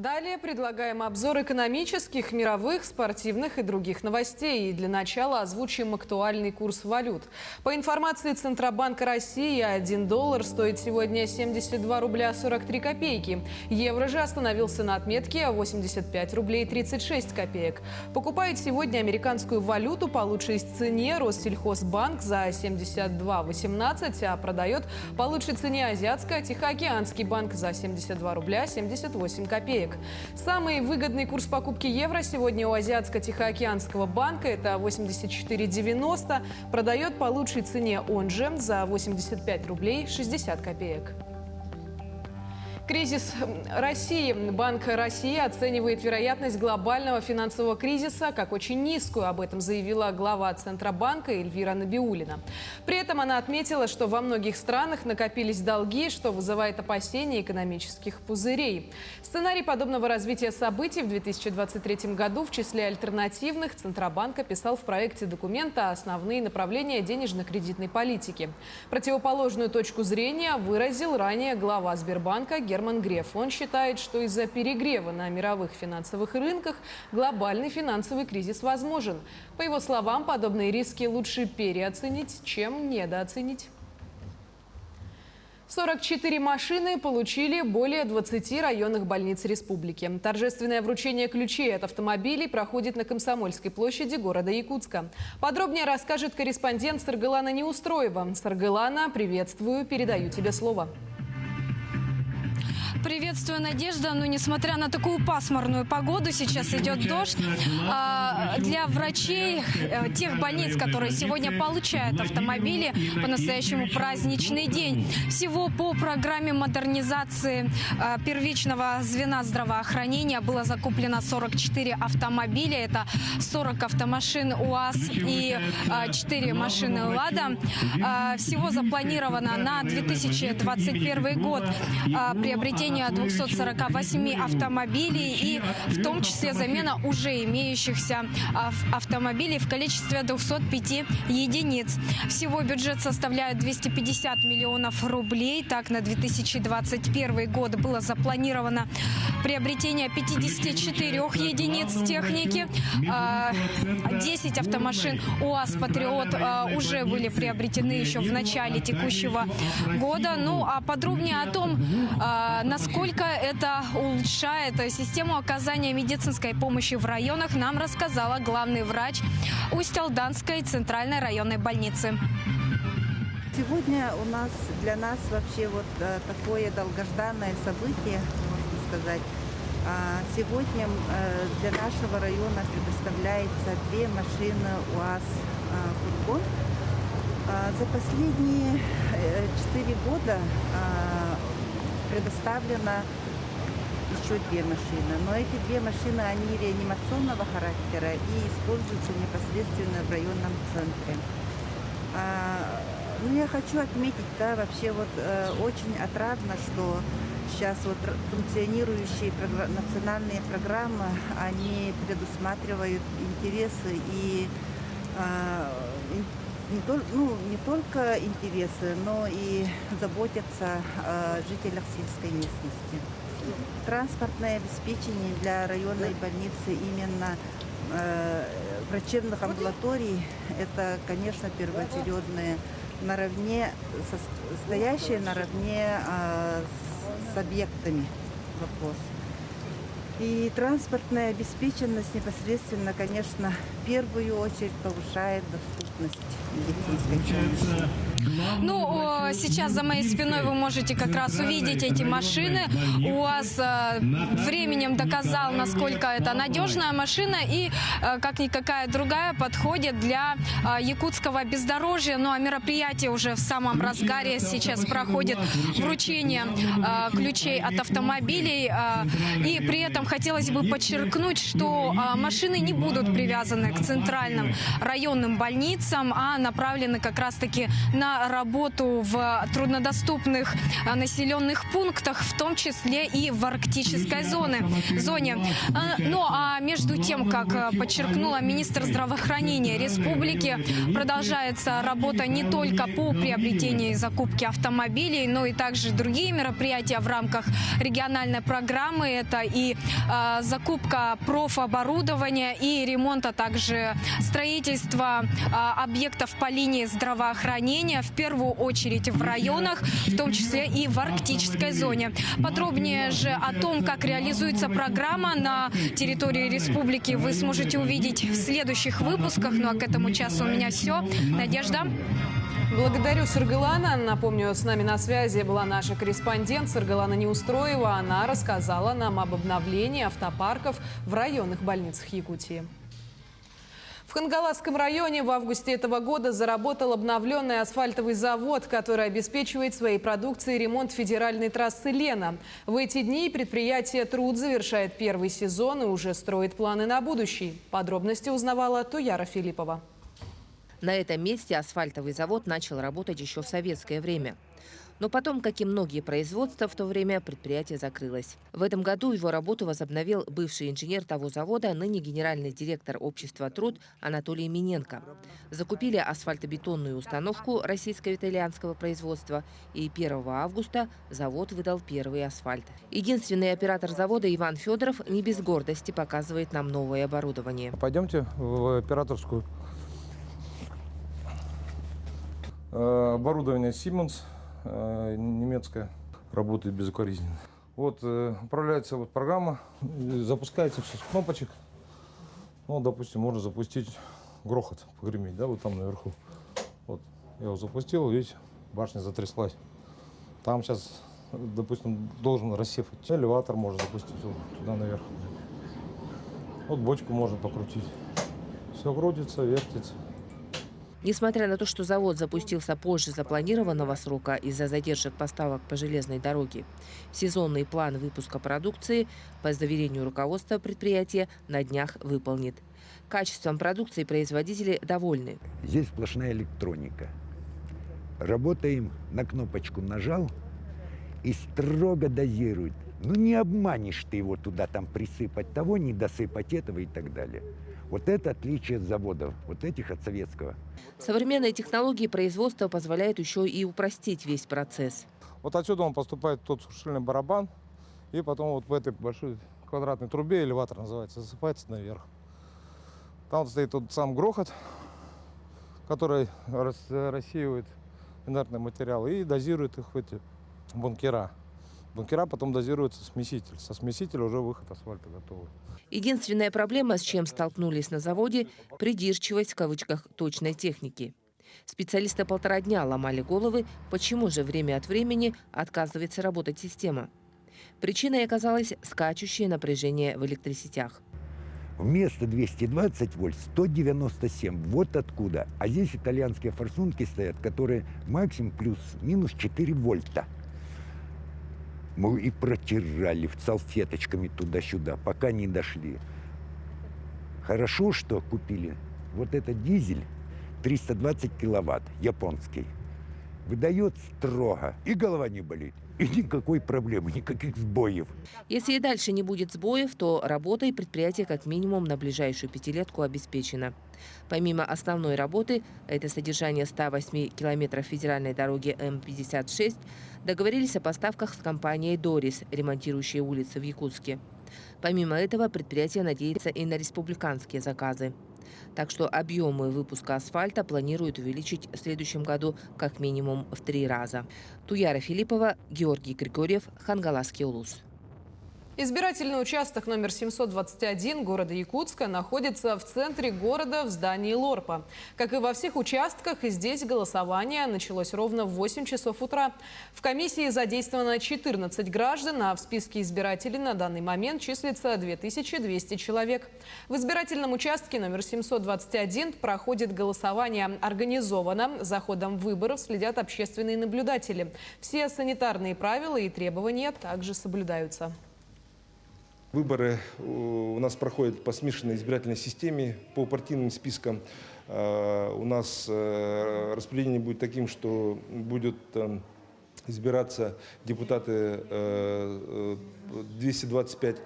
Далее предлагаем обзор экономических, мировых, спортивных и других новостей. И для начала озвучим актуальный курс валют. По информации Центробанка России, 1 доллар стоит сегодня 72 рубля 43 копейки. Евро же остановился на отметке 85 рублей 36 копеек. Покупает сегодня американскую валюту по лучшей цене Россельхозбанк за 72,18, а продает по лучшей цене Азиатско-Тихоокеанский банк за 72 рубля 78 копеек. Самый выгодный курс покупки евро сегодня у Азиатско-Тихоокеанского банка – это 84,90. Продает по лучшей цене он же за 85 рублей 60 копеек. Кризис России. Банк России оценивает вероятность глобального финансового кризиса как очень низкую. Об этом заявила глава Центробанка Эльвира Набиуллина. При этом она отметила, что во многих странах накопились долги, что вызывает опасения экономических пузырей. Сценарий подобного развития событий в 2023 году в числе альтернативных Центробанк описал в проекте документа «Основные направления денежно-кредитной политики». Противоположную точку зрения выразил ранее глава Сбербанка Герман Греф. Он считает, что из-за перегрева на мировых финансовых рынках глобальный финансовый кризис возможен. По его словам, подобные риски лучше переоценить, чем недооценить. 44 машины получили более 20 районных больниц республики. Торжественное вручение ключей от автомобилей проходит на Комсомольской площади города Якутска. Подробнее расскажет корреспондент Саргалана Неустроева. Саргалана, приветствую, передаю тебе слово. Приветствую, Надежда. Но несмотря на такую пасмурную погоду, сейчас идет дождь. Для врачей тех больниц, которые сегодня получают автомобили, по-настоящему праздничный день. Всего по программе модернизации первичного звена здравоохранения было закуплено 44 автомобиля. Это 40 автомашин УАЗ и 4 машины «Лада». Всего запланировано на 2021 год приобретение 248 автомобилей и в том числе замена уже имеющихся автомобилей в количестве 205 единиц. Всего бюджет составляет 250 миллионов рублей. Так, на 2021 год было запланировано приобретение 54 единиц техники. 10 автомашин УАЗ «Патриот» уже были приобретены еще в начале текущего года. Ну а подробнее о том, насколько это улучшает систему оказания медицинской помощи в районах, нам рассказала главный врач Усть-Алданской центральной районной больницы. Сегодня для нас вообще такое долгожданное событие, можно сказать. Сегодня для нашего района предоставляется 2 машины УАЗ «Фургон». За последние 4 года предоставлено еще 2 машины. Но эти 2 машины, они реанимационного характера и используются непосредственно в районном центре. Я хочу отметить, вообще очень отрадно, что сейчас функционирующие национальные программы, они предусматривают интересы и не только интересы, но и заботятся о жителях сельской местности. Транспортное обеспечение для районной больницы, именно врачебных амбулаторий, это, конечно, первоочередное, стоящее наравне с объектами вопрос. И транспортная обеспеченность непосредственно, конечно, в первую очередь повышает доступность медицинской помощи. Сейчас за моей спиной вы можете как раз увидеть эти машины. УАЗ временем доказал, насколько это надежная машина и, как никакая другая, подходит для якутского бездорожья. Ну а мероприятие уже в самом разгаре. Сейчас проходит вручение ключей от автомобилей. И при этом хотелось бы подчеркнуть, что машины не будут привязаны к центральным районным больницам, а направлены как раз-таки на работу в труднодоступных населенных пунктах, в том числе и в арктической зоне. Ну а между тем, как подчеркнула министр здравоохранения республики, продолжается работа не только по приобретению и закупке автомобилей, но и также другие мероприятия в рамках региональной программы. Это и закупка профоборудования и ремонт, а также строительство объектов по линии здравоохранения, в первую очередь в районах, в том числе и в арктической зоне. Подробнее же о том, как реализуется программа на территории республики, вы сможете увидеть в следующих выпусках. Ну а к этому часу у меня все. Надежда. Благодарю, Саргалана. Напомню, с нами на связи была наша корреспондент Саргалана Неустроева. Она рассказала нам об обновлении автопарков в районных больницах Якутии. В Хангаласском районе в августе этого года заработал обновленный асфальтовый завод, который обеспечивает своей продукцией ремонт федеральной трассы Лена. В эти дни предприятие «Труд» завершает первый сезон и уже строит планы на будущий. Подробности узнавала Туяра Филиппова. На этом месте асфальтовый завод начал работать еще в советское время. Но потом, как и многие производства, в то время предприятие закрылось. В этом году его работу возобновил бывший инженер того завода, ныне генеральный директор общества «Труд» Анатолий Миненко. Закупили асфальтобетонную установку российско-итальянского производства, и 1 августа завод выдал первый асфальт. Единственный оператор завода Иван Федоров не без гордости показывает нам новое оборудование. Пойдемте в операторскую. Оборудование Siemens немецкое, работает безукоризненно. Вот управляется вот программа, запускается все с кнопочек. Ну, допустим, можно запустить грохот, погреметь, да, вот там наверху. Вот я его запустил, видите, башня затряслась. Там сейчас, допустим, должен рассыпать. Элеватор можно запустить вот туда наверх. Вот бочку можно покрутить. Все крутится, вертится. Несмотря на то, что завод запустился позже запланированного срока из-за задержек поставок по железной дороге, сезонный план выпуска продукции, по заверению руководства предприятия, на днях выполнит. Качеством продукции производители довольны. Здесь сплошная электроника. Работаем, на кнопочку нажал и строго дозирует. Ну не обманешь ты его туда там присыпать того, не досыпать этого и так далее. Вот это отличие от заводов, вот этих от советского. Современные технологии производства позволяют еще и упростить весь процесс. Вот отсюда он поступает в тот сушильный барабан, и потом вот в этой большой квадратной трубе, элеватор называется, засыпается наверх. Там вот стоит тот сам грохот, который рассеивает инертные материалы и дозирует их в эти бункера. Бункера потом дозируется смеситель. Со смесителя уже выход асфальта готовый. Единственная проблема, с чем столкнулись на заводе – придирчивость в кавычках точной техники. Специалисты 1,5 дня ломали головы, почему же время от времени отказывается работать система. Причиной оказалось скачущее напряжение в электросетях. Вместо 220 вольт 197. Вот откуда. А здесь итальянские форсунки стоят, которые максимум плюс-минус 4 вольта. Мы и протирали салфеточками туда-сюда, пока не дошли. Хорошо, что купили вот этот дизель 320 киловатт, японский. Выдает строго, и голова не болит, и никакой проблемы, никаких сбоев. Если и дальше не будет сбоев, то работой предприятие как минимум на ближайшую 5-летку обеспечено. Помимо основной работы, это содержание 108 километров федеральной дороги М-56, договорились о поставках с компанией «Дорис», ремонтирующей улицы в Якутске. Помимо этого, предприятие надеется и на республиканские заказы. Так что объемы выпуска асфальта планируют увеличить в следующем году как минимум в 3 раза. Туяра Филиппова, Георгий Григорьев, Хангаласский улус. Избирательный участок номер 721 города Якутска находится в центре города в здании Лорпа. Как и во всех участках, и здесь голосование началось ровно в 8 часов утра. В комиссии задействовано 14 граждан, а в списке избирателей на данный момент числится 2200 человек. В избирательном участке номер 721 проходит голосование организованно. За ходом выборов следят общественные наблюдатели. Все санитарные правила и требования также соблюдаются. Выборы у нас проходят по смешанной избирательной системе, по партийным спискам. У нас распределение будет таким, что будут избираться депутаты 225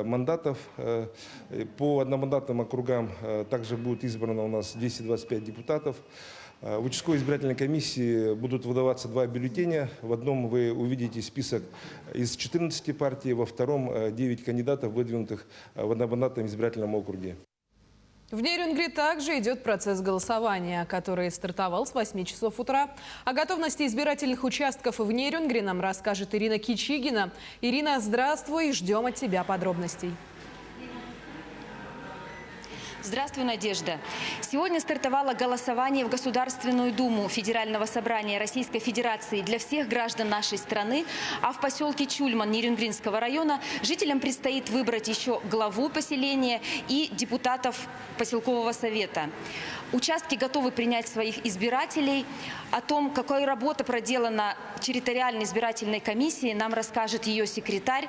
мандатов. По одномандатным округам также будет избрано у нас 225 депутатов. В участковой избирательной комиссии будут выдаваться 2 бюллетеня. В одном вы увидите список из 14 партий, во втором 9 кандидатов, выдвинутых в одномандатном избирательном округе. В Нерюнгри также идет процесс голосования, который стартовал с 8 часов утра. О готовности избирательных участков в Нерюнгри нам расскажет Ирина Кичигина. Ирина, здравствуй, ждем от тебя подробностей. Здравствуй, Надежда. Сегодня стартовало голосование в Государственную Думу Федерального собрания Российской Федерации для всех граждан нашей страны, а в поселке Чульман Нерюнгринского района жителям предстоит выбрать еще главу поселения и депутатов поселкового совета. Участки готовы принять своих избирателей. О том, какая работа проделана территориальной избирательной комиссией, нам расскажет ее секретарь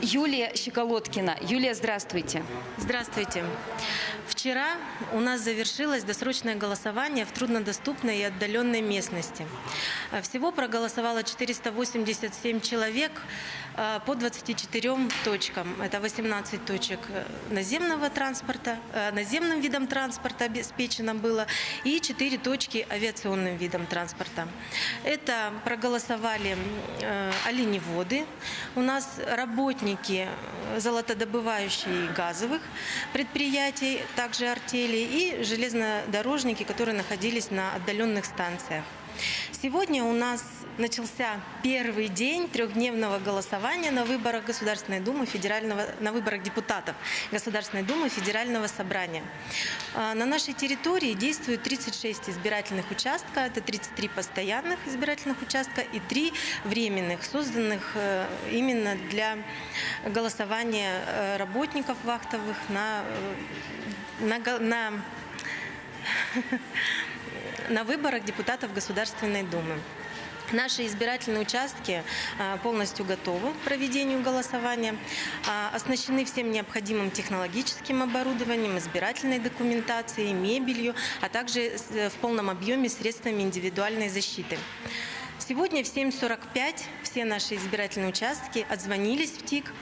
Юлия Щеколоткина. Юлия, здравствуйте. Здравствуйте. Вчера у нас завершилось досрочное голосование в труднодоступной и отдаленной местности. Всего проголосовало 487 человек по 24 точкам. Это 18 точек наземного транспорта, наземным видом транспорта обеспечено было, и 4 точки авиационным видом транспорта. Это проголосовали оленеводы, у нас работники золотодобывающие газовых предприятий, также артели, и железнодорожники, которые находились на отдаленных станциях. Сегодня у нас начался первый день трехдневного голосования на выборах Государственной Думы на выборах депутатов Государственной Думы Федерального собрания. На нашей территории действует 36 избирательных участков, это 33 постоянных избирательных участка и 3 временных, созданных именно для голосования работников вахтовых на выборах депутатов Государственной Думы. Наши избирательные участки полностью готовы к проведению голосования, оснащены всем необходимым технологическим оборудованием, избирательной документацией, мебелью, а также в полном объеме средствами индивидуальной защиты. Сегодня в 7:45 все наши избирательные участки отзвонились в ТИК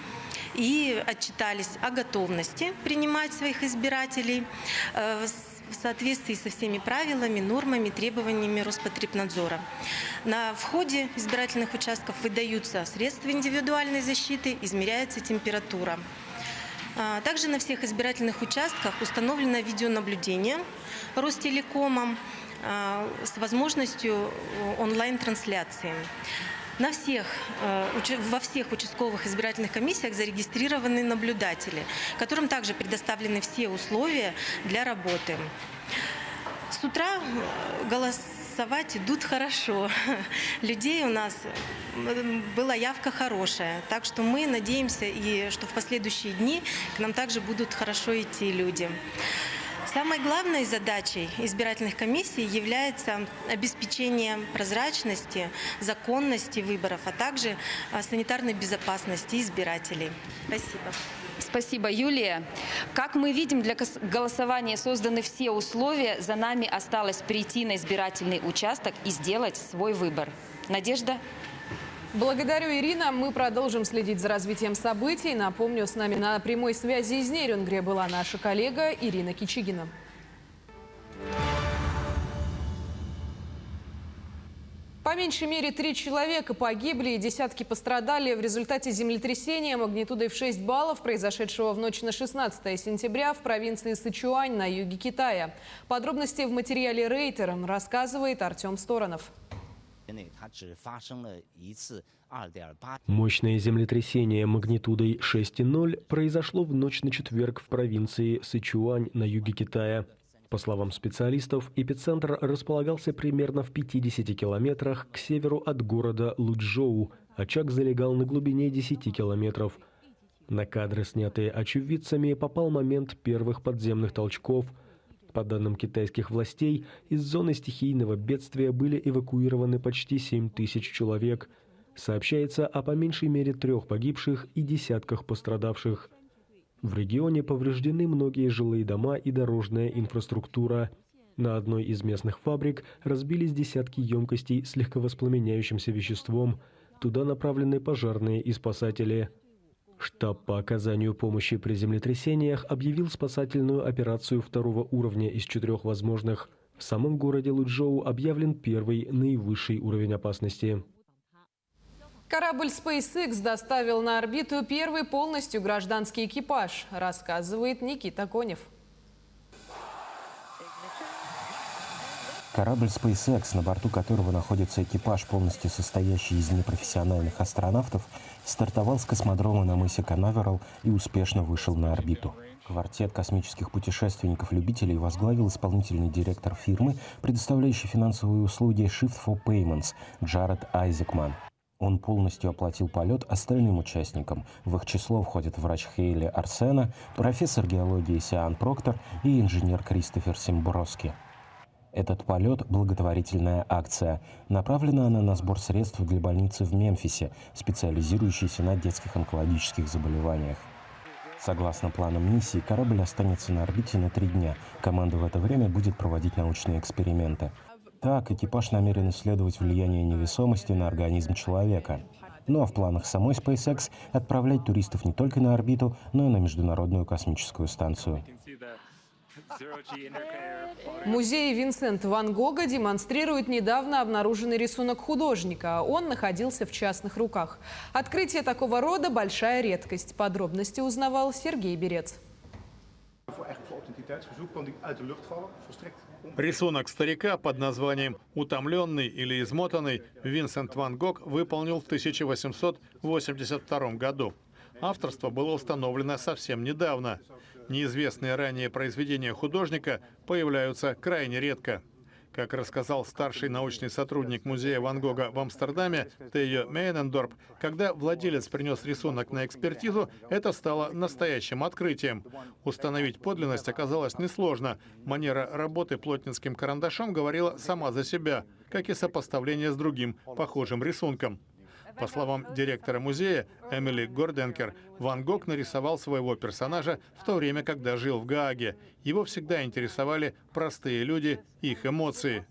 и отчитались о готовности принимать своих избирателей в соответствии со всеми правилами, нормами, требованиями Роспотребнадзора. На входе избирательных участков выдаются средства индивидуальной защиты, измеряется температура. Также на всех избирательных участках установлено видеонаблюдение Ростелекомом с возможностью онлайн-трансляции. Во всех участковых избирательных комиссиях зарегистрированы наблюдатели, которым также предоставлены все условия для работы. С утра голосовать идут хорошо. Людей у нас была явка хорошая, так что мы надеемся, что в последующие дни к нам также будут хорошо идти люди. Самой главной задачей избирательных комиссий является обеспечение прозрачности, законности выборов, а также санитарной безопасности избирателей. Спасибо. Спасибо, Юлия. Как мы видим, для голосования созданы все условия. За нами осталось прийти на избирательный участок и сделать свой выбор. Надежда? Благодарю, Ирина. Мы продолжим следить за развитием событий. Напомню, с нами на прямой связи из Нерюнгри была наша коллега Ирина Кичигина. По меньшей мере 3 человека погибли и десятки пострадали в результате землетрясения магнитудой в 6 баллов, произошедшего в ночь на 16 сентября в провинции Сычуань на юге Китая. Подробности в материале Рейтер рассказывает Артем Сторонов. Мощное землетрясение магнитудой 6,0 произошло в ночь на четверг в провинции Сычуань на юге Китая. По словам специалистов, эпицентр располагался примерно в 50 километрах к северу от города Лучжоу. Очаг залегал на глубине 10 километров. На кадры, снятые очевидцами, попал момент первых подземных толчков. По данным китайских властей, из зоны стихийного бедствия были эвакуированы почти 7 тысяч человек. Сообщается о по меньшей мере 3 погибших и десятках пострадавших. В регионе повреждены многие жилые дома и дорожная инфраструктура. На одной из местных фабрик разбились десятки емкостей с легковоспламеняющимся веществом. Туда направлены пожарные и спасатели. Штаб по оказанию помощи при землетрясениях объявил спасательную операцию 2-го уровня из 4 возможных. В самом городе Лучжоу объявлен 1-й, наивысший уровень опасности. Корабль SpaceX доставил на орбиту 1-й полностью гражданский экипаж, рассказывает Никита Конев. Корабль SpaceX, на борту которого находится экипаж, полностью состоящий из непрофессиональных астронавтов, стартовал с космодрома на мысе Канаверал и успешно вышел на орбиту. Квартет космических путешественников-любителей возглавил исполнительный директор фирмы, предоставляющей финансовые услуги Shift for Payments, Джаред Айзекман. Он полностью оплатил полет остальным участникам. В их число входят врач Хейли Арсена, профессор геологии Сиан Проктор и инженер Кристофер Симброски. Этот полет – благотворительная акция. Направлена она на сбор средств для больницы в Мемфисе, специализирующейся на детских онкологических заболеваниях. Согласно планам миссии, корабль останется на орбите на 3 дня. Команда в это время будет проводить научные эксперименты. Так, экипаж намерен исследовать влияние невесомости на организм человека. Ну а в планах самой SpaceX отправлять туристов не только на орбиту, но и на Международную космическую станцию. Музей Винсента Ван Гога демонстрирует недавно обнаруженный рисунок художника. Он находился в частных руках. Открытие такого рода – большая редкость. Подробности узнавал Сергей Берец. Рисунок старика под названием «Утомленный или измотанный» Винсент Ван Гог выполнил в 1882 году. Авторство было установлено совсем недавно. Неизвестные ранее произведения художника появляются крайне редко. Как рассказал старший научный сотрудник музея Ван Гога в Амстердаме Тео Мейнендорп, когда владелец принес рисунок на экспертизу, это стало настоящим открытием. Установить подлинность оказалось несложно. Манера работы плотницким карандашом говорила сама за себя, как и сопоставление с другим похожим рисунком. По словам директора музея Эмили Горденкер, Ван Гог нарисовал своего персонажа в то время, когда жил в Гааге. Его всегда интересовали простые люди, их эмоции.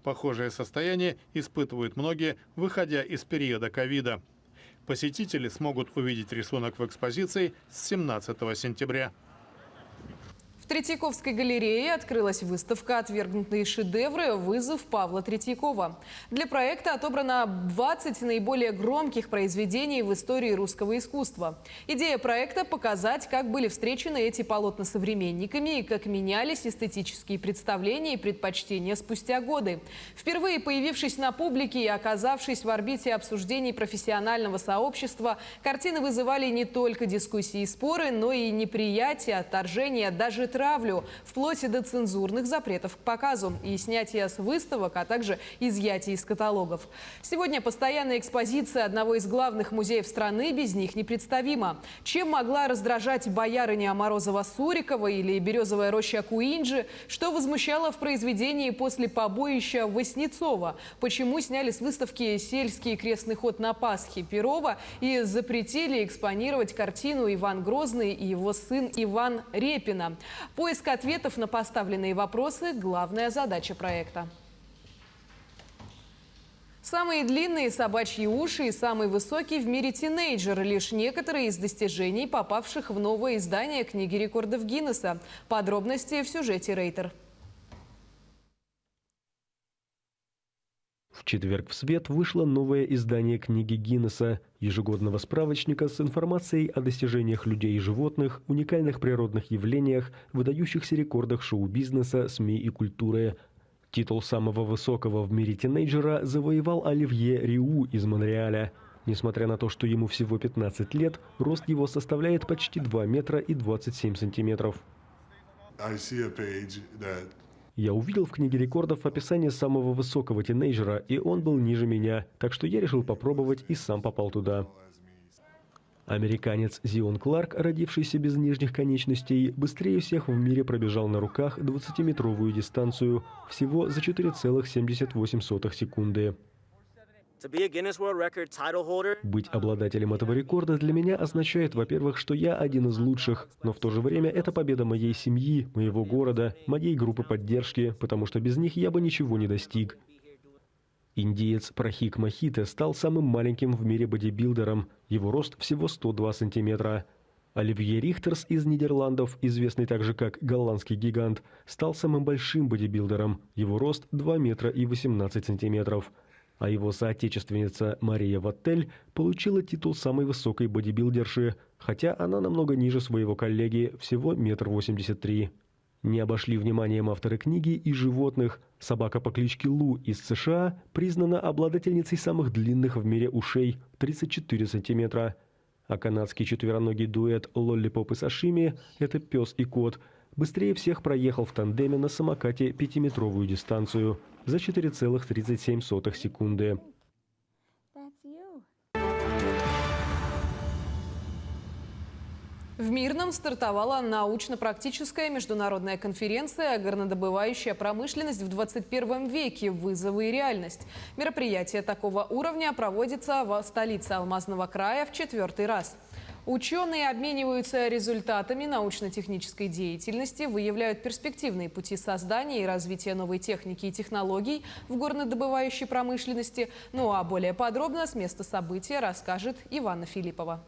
Похожее состояние испытывают многие, выходя из периода ковида. Посетители смогут увидеть рисунок в экспозиции с 17 сентября. В Третьяковской галерее открылась выставка «Отвергнутые шедевры. Вызов Павла Третьякова». Для проекта отобрано 20 наиболее громких произведений в истории русского искусства. Идея проекта – показать, как были встречены эти полотна современниками и как менялись эстетические представления и предпочтения спустя годы. Впервые появившись на публике и оказавшись в орбите обсуждений профессионального сообщества, картины вызывали не только дискуссии и споры, но и неприятие, отторжение, даже травлю, вплоть до цензурных запретов к показу и снятия с выставок, а также изъятия из каталогов. Сегодня постоянная экспозиция одного из главных музеев страны без них непредставима. Чем могла раздражать боярыня Морозова-Сурикова или березовая роща Куинджи? Что возмущало в произведении после побоища Васнецова? Почему сняли с выставки «Сельский крестный ход на Пасхе» Перова и запретили экспонировать картину «Иван Грозный и его сын Иван Репина»? Поиск ответов на поставленные вопросы – главная задача проекта. Самые длинные собачьи уши и самый высокий в мире тинейджер – лишь некоторые из достижений, попавших в новое издание книги рекордов Гиннесса. Подробности в сюжете Рейтер. В четверг в свет вышло новое издание книги Гиннесса, ежегодного справочника с информацией о достижениях людей и животных, уникальных природных явлениях, выдающихся рекордах шоу-бизнеса, СМИ и культуры. Титул самого высокого в мире тинейджера завоевал Оливье Риу из Монреаля. Несмотря на то, что ему всего 15 лет, рост его составляет почти 2 метра и 27 сантиметров. Я увидел в книге рекордов описание самого высокого тинейджера, и он был ниже меня, так что я решил попробовать и сам попал туда. Американец Зион Кларк, родившийся без нижних конечностей, быстрее всех в мире пробежал на руках 20-метровую дистанцию, всего за 4,78 секунды. Быть обладателем этого рекорда для меня означает, во-первых, что я один из лучших, но в то же время это победа моей семьи, моего города, моей группы поддержки, потому что без них я бы ничего не достиг. Индиец Прахик Махите стал самым маленьким в мире бодибилдером. Его рост всего 102 сантиметра. Оливье Рихтерс из Нидерландов, известный также как голландский гигант, стал самым большим бодибилдером. Его рост 2 метра и 18 сантиметров. А его соотечественница Мария Ваттель получила титул самой высокой бодибилдерши, хотя она намного ниже своего коллеги, всего 1,83 м. Не обошли вниманием авторы книги и животных. Собака по кличке Лу из США признана обладательницей самых длинных в мире ушей – 34 сантиметра. А канадский четвероногий дуэт Лоллипоп и Сашими – это пес и кот – быстрее всех проехал в тандеме на самокате 5-метровую дистанцию за 4,37 секунды. В Мирном стартовала научно-практическая международная конференция «Горнодобывающая промышленность в 21 веке. Вызовы и реальность». Мероприятие такого уровня проводится в столице Алмазного края в 4-й раз. Ученые обмениваются результатами научно-технической деятельности, выявляют перспективные пути создания и развития новой техники и технологий в горнодобывающей промышленности. Ну а более подробно с места события расскажет Иванна Филиппова.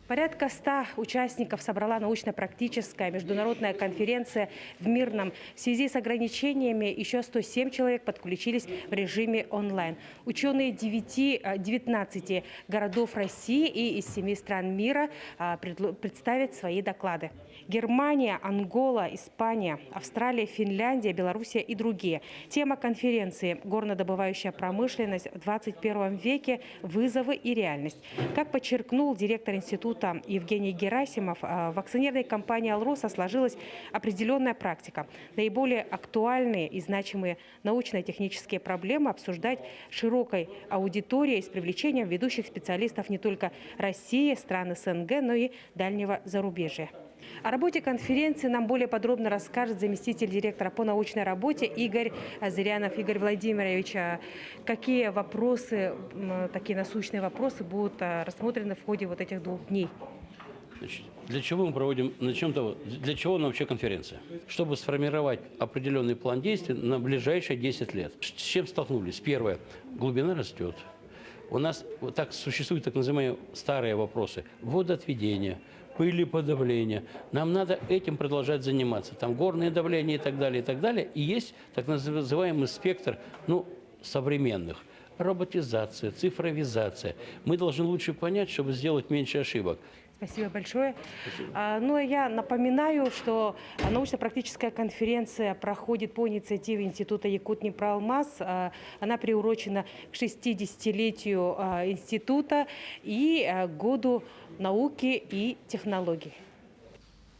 Порядка 100 участников собрала научно-практическая международная конференция в Мирном. В связи с ограничениями еще 107 человек подключились в режиме онлайн. Ученые 19 городов России и из 7 стран мира представят свои доклады. Германия, Ангола, Испания, Австралия, Финляндия, Белоруссия и другие. Тема конференции «Горнодобывающая промышленность в 21 веке. Вызовы и реальность». Как подчеркнул директор института Евгений Герасимов, в акционерной компании «Алроса» сложилась определенная практика. Наиболее актуальные и значимые научно-технические проблемы обсуждать широкой аудиторией с привлечением ведущих специалистов не только России, стран СНГ, но и дальнего зарубежья. О работе конференции нам более подробно расскажет заместитель директора по научной работе Игорь Зырянов. Игорь Владимирович, какие вопросы, такие насущные вопросы будут рассмотрены в ходе вот этих 2 дней? Значит, для чего мы проводим, для чего нам вообще конференция? Чтобы сформировать определенный план действий на ближайшие 10 лет. С чем столкнулись? Первое. Глубина растет. У нас вот так существуют так называемые старые вопросы. Водоотведение, пылеподавление. Нам надо этим продолжать заниматься. Там горное давление и так далее, и так далее. И есть так называемый спектр, современных. Роботизация, цифровизация. Мы должны лучше понять, чтобы сделать меньше ошибок. Спасибо большое. Ну, я напоминаю, что научно-практическая конференция проходит по инициативе Института Якутднепроалмаз. Она приурочена к 60-летию института и году науки и технологий.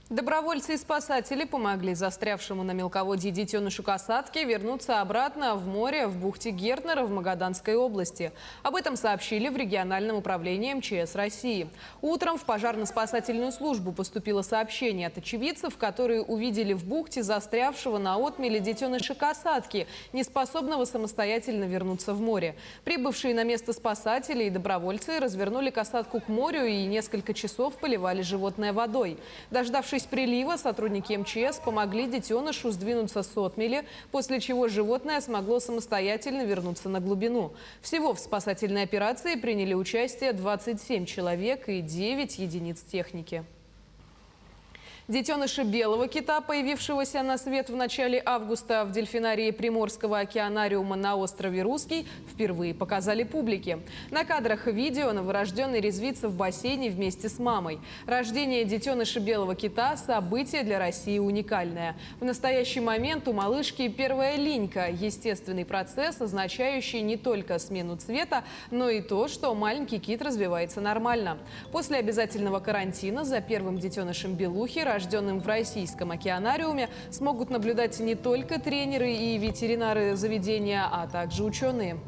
Добровольцы и спасатели помогли застрявшему на мелководье детенышу касатки вернуться обратно в море в бухте Гертнера в Магаданской области. Об этом сообщили в региональном управлении МЧС России. Утром в пожарно-спасательную службу поступило сообщение от очевидцев, которые увидели в бухте застрявшего на отмеле детеныша касатки, неспособного самостоятельно вернуться в море. Прибывшие на место спасатели и добровольцы развернули касатку к морю и несколько часов поливали животное водой. Дождавшись прилива, сотрудники МЧС помогли детенышу сдвинуться с отмели, после чего животное смогло самостоятельно вернуться на глубину. Всего в спасательной операции приняли участие 27 человек и 9 единиц техники. Детеныша белого кита, появившегося на свет в начале августа в дельфинарии Приморского океанариума на острове Русский, впервые показали публике. На кадрах видео новорожденный резвится в бассейне вместе с мамой. Рождение детеныша белого кита – событие для России уникальное. В настоящий момент у малышки первая линька – естественный процесс, означающий не только смену цвета, но и то, что маленький кит развивается нормально. После обязательного карантина за первым детенышем белухи, рожденным в российском океанариуме, смогут наблюдать не только тренеры и ветеринары заведения, а также ученые.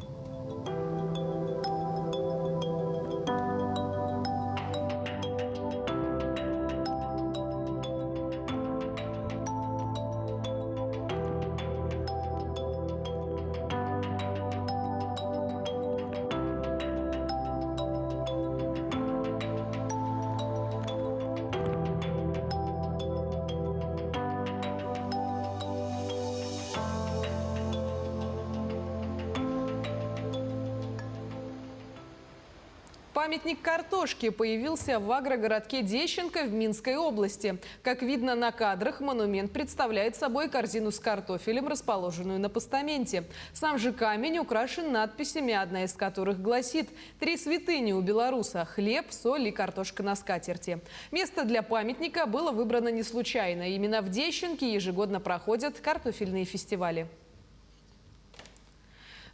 Памятник картошки появился в агрогородке Дещенко в Минской области. Как видно на кадрах, монумент представляет собой корзину с картофелем, расположенную на постаменте. Сам же камень украшен надписями, одна из которых гласит «Три святыни у белоруса – хлеб, соль и картошка на скатерти». Место для памятника было выбрано не случайно. Именно в Дещенке ежегодно проходят картофельные фестивали.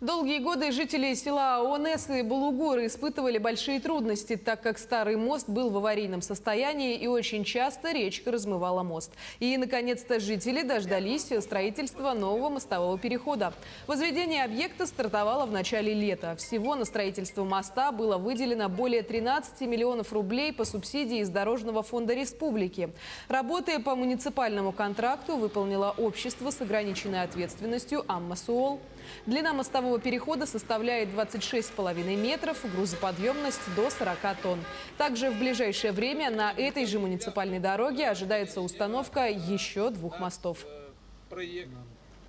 Долгие годы жители села Онес и Булугуры испытывали большие трудности, так как старый мост был в аварийном состоянии и очень часто речка размывала мост. И, наконец-то, жители дождались строительства нового мостового перехода. Возведение объекта стартовало в начале лета. Всего на строительство моста было выделено более 13 миллионов рублей по субсидии из Дорожного фонда республики. Работы по муниципальному контракту выполнило общество с ограниченной ответственностью «Аммасуол». Длина мостового перехода составляет 26,5 метров, грузоподъемность до 40 тонн. Также в ближайшее время на этой же муниципальной дороге ожидается установка еще 2 мостов.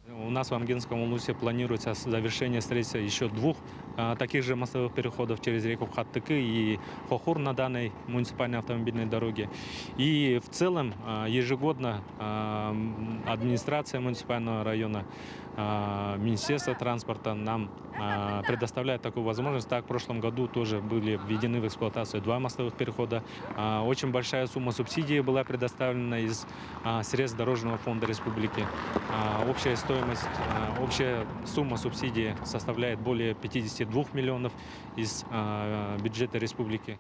У нас в Амгинском улусе планируется завершение строительства еще 2 таких же мостовых переходов через реку Хаттыки и Хохур на данной муниципальной автомобильной дороге. И в целом ежегодно администрация муниципального района, Министерство транспорта нам предоставляет такую возможность. Так, в прошлом году тоже были введены в эксплуатацию 2 мостовых перехода. Очень большая сумма субсидий была предоставлена из средств Дорожного фонда республики. Общая сумма субсидий составляет более 52 миллионов из бюджета республики.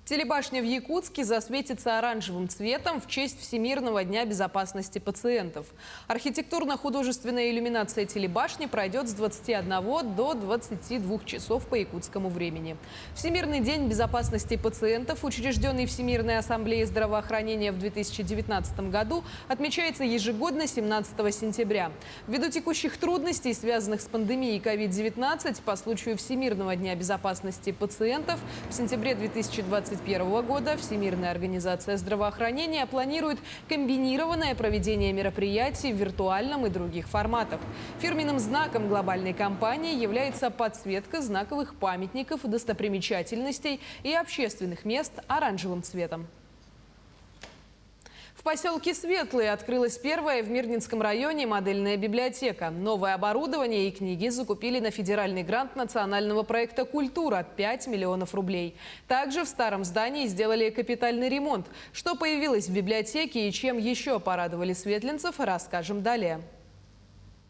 Телебашня в Якутске засветится оранжевым цветом в честь Всемирного дня безопасности пациентов. Архитектурно-художественная иллюминация телебашни пройдет с 21 до 22 часов по якутскому времени. Всемирный день безопасности пациентов, учрежденный Всемирной ассамблеей здравоохранения в 2019 году, отмечается ежегодно 17 сентября. Ввиду текущих трудностей, связанных с пандемией COVID-19, по случаю Всемирного дня безопасности пациентов в сентябре 2021 года Всемирная организация здравоохранения планирует комбинированное проведение мероприятий в виртуальном и других форматах. Фирменным знаком глобальной кампании является подсветка знаковых памятников, достопримечательностей и общественных мест оранжевым цветом. В поселке Светлые открылась первая в Мирнинском районе модельная библиотека. Новое оборудование и книги закупили на федеральный грант национального проекта «Культура» – 5 миллионов рублей. Также в старом здании сделали капитальный ремонт. Что появилось в библиотеке и чем еще порадовали светлинцев, расскажем далее.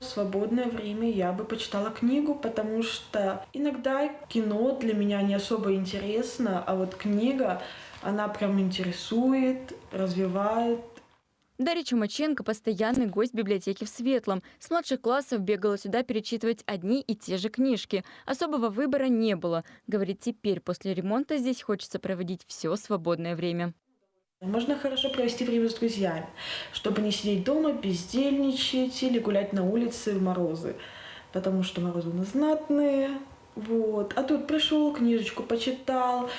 В свободное время я бы почитала книгу, потому что иногда кино для меня не особо интересно, а вот книга, она прям интересует, развивает. Дарья Чумаченко – постоянный гость библиотеки в Светлом. С младших классов бегала сюда перечитывать одни и те же книжки. Особого выбора не было. Говорит, теперь после ремонта здесь хочется проводить все свободное время. Можно хорошо провести время с друзьями, чтобы не сидеть дома, бездельничать или гулять на улице в морозы. Потому что морозы у нас знатные. Вот. А тут пришел, книжечку почитал,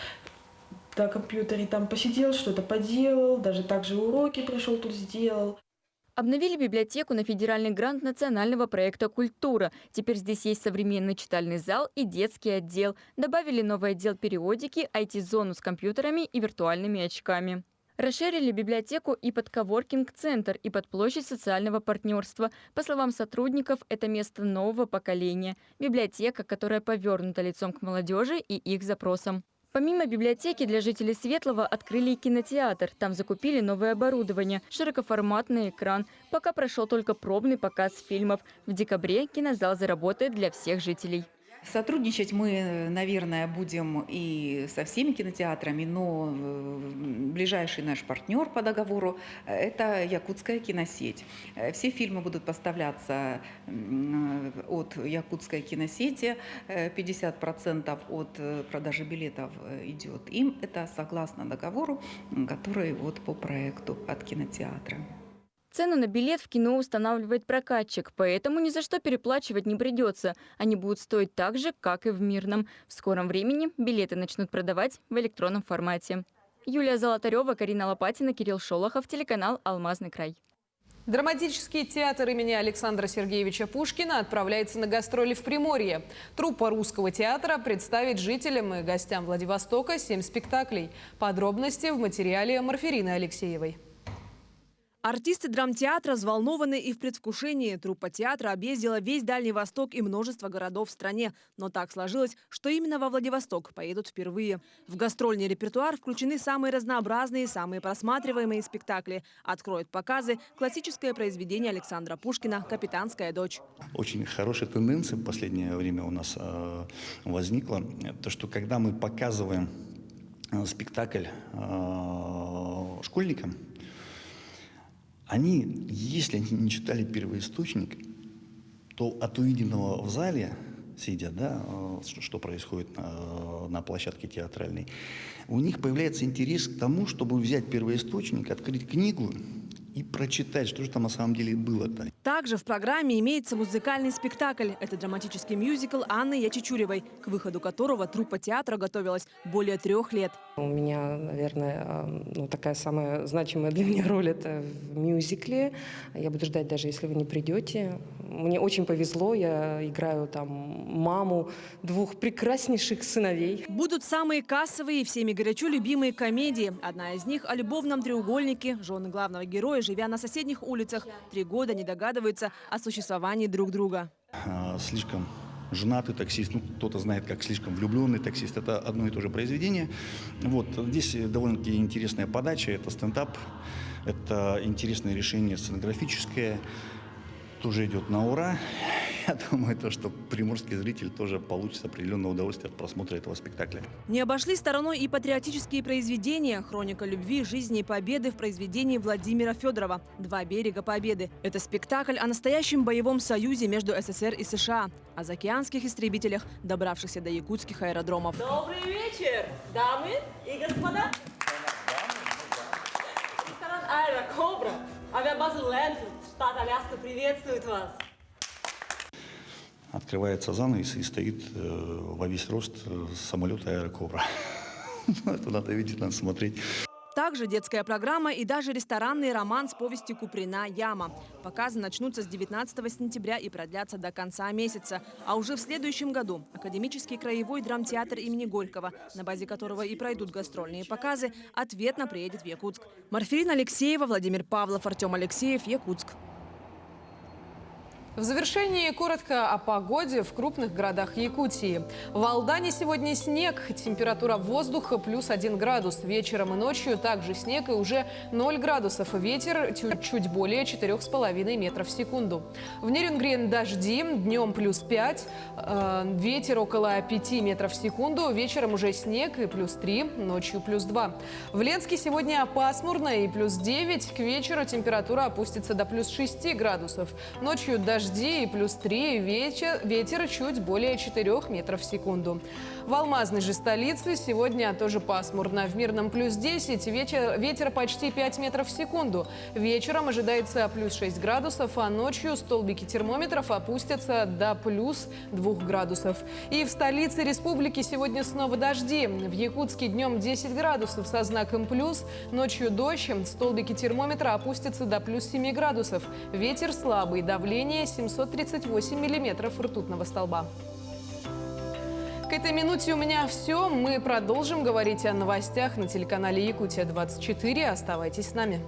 на компьютере там посидел, что-то поделал, даже также уроки пришел, тут сделал. Обновили библиотеку на федеральный грант национального проекта «Культура». Теперь здесь есть современный читальный зал и детский отдел. Добавили новый отдел периодики, IT-зону с компьютерами и виртуальными очками. Расширили библиотеку и под коворкинг-центр, и под площадь социального партнерства. По словам сотрудников, это место нового поколения. Библиотека, которая повернута лицом к молодежи и их запросам. Помимо библиотеки для жителей Светлого открыли и кинотеатр. Там закупили новое оборудование, широкоформатный экран. Пока прошел только пробный показ фильмов. В декабре кинозал заработает для всех жителей. Сотрудничать мы, наверное, будем и со всеми кинотеатрами, но ближайший наш партнер по договору – это якутская киносеть. Все фильмы будут поставляться от якутской киносети, 50% от продажи билетов идет им. Это согласно договору, который вот по проекту от кинотеатра. Цену на билет в кино устанавливает прокатчик, поэтому ни за что переплачивать не придется. Они будут стоить так же, как и в Мирном. В скором времени билеты начнут продавать в электронном формате. Юлия Золотарева, Карина Лопатина, Кирилл Шолохов, телеканал «Алмазный край». Драматический театр имени Александра Сергеевича Пушкина отправляется на гастроли в Приморье. Труппа Русского театра представит жителям и гостям Владивостока 7 спектаклей. Подробности в материале Марферины Алексеевой. Артисты драмтеатра взволнованы и в предвкушении. Труппа театра объездила весь Дальний Восток и множество городов в стране. Но так сложилось, что именно во Владивосток поедут впервые. В гастрольный репертуар включены самые разнообразные, самые просматриваемые спектакли. Откроют показы классическое произведение Александра Пушкина «Капитанская дочь». Очень хорошая тенденция в последнее время у нас возникла. То, что когда мы показываем спектакль школьникам, они, если они не читали первоисточник, то от увиденного в зале, сидя, да, что происходит на площадке театральной, у них появляется интерес к тому, чтобы взять первоисточник, открыть книгу и прочитать, что же там на самом деле было-то. Также в программе имеется музыкальный спектакль. Это драматический мюзикл Анны Ячичуревой, к выходу которого труппа театра готовилась более 3 лет. У меня, наверное, такая самая значимая для меня роль – это в мюзикле. Я буду ждать, даже если вы не придете. Мне очень повезло, я играю там маму 2 прекраснейших сыновей. Будут самые кассовые и всеми горячо любимые комедии. Одна из них о любовном треугольнике. Жены главного героя, живя на соседних улицах, 3 года не догадываются о существовании друг друга. Слишком женатый таксист, кто-то знает, как слишком влюбленный таксист. Это одно и то же произведение. Вот. Здесь довольно-таки интересная подача. Это стендап, это интересное решение сценографическое. Тоже идет на ура. Я думаю, что приморский зритель тоже получит определенное удовольствие от просмотра этого спектакля. Не обошли стороной и патриотические произведения. Хроника любви, жизни и победы в произведении Владимира Федорова «Два берега Победы». Это спектакль о настоящем боевом союзе между СССР и США, о заокеанских истребителях, добравшихся до якутских аэродромов. Добрый вечер, дамы и господа. Ресторан «Аэрокобра», авиабаза «Лэнфилд», штат Аляска приветствует вас. Открывается занавес и стоит во весь рост самолет «Аэрокобра». Это надо видеть, надо смотреть. Также детская программа и даже ресторанный роман с повестью Куприна «Яма». Показы начнутся с 19 сентября и продлятся до конца месяца. А уже в следующем году Академический краевой драмтеатр имени Горького, на базе которого и пройдут гастрольные показы, ответно приедет в Якутск. Марферина Алексеева, Владимир Павлов, Артем Алексеев, Якутск. В завершении коротко о погоде в крупных городах Якутии. В Алдане сегодня снег, температура воздуха +1 градус. Вечером и ночью также снег и уже 0 градусов. Ветер чуть более 4,5 метров в секунду. В Нерюнгри дожди, днем +5, ветер около 5 метров в секунду. Вечером уже снег и +3, ночью +2. В Ленске сегодня пасмурно и +9. К вечеру температура опустится до +6 градусов. Ночью дожди и +3, ветер чуть более 4 метров в секунду. В Алмазной же столице сегодня тоже пасмурно. В Мирном +10, ветер почти 5 метров в секунду. Вечером ожидается +6 градусов, а ночью столбики термометров опустятся до +2 градусов. И в столице республики сегодня снова дожди. В Якутске днем 10 градусов со знаком плюс, ночью дождь, столбики термометра опустятся до +7 градусов. Ветер слабый, давление 738 миллиметров ртутного столба. К этой минуте у меня все. Мы продолжим говорить о новостях на телеканале Якутия-24. Оставайтесь с нами.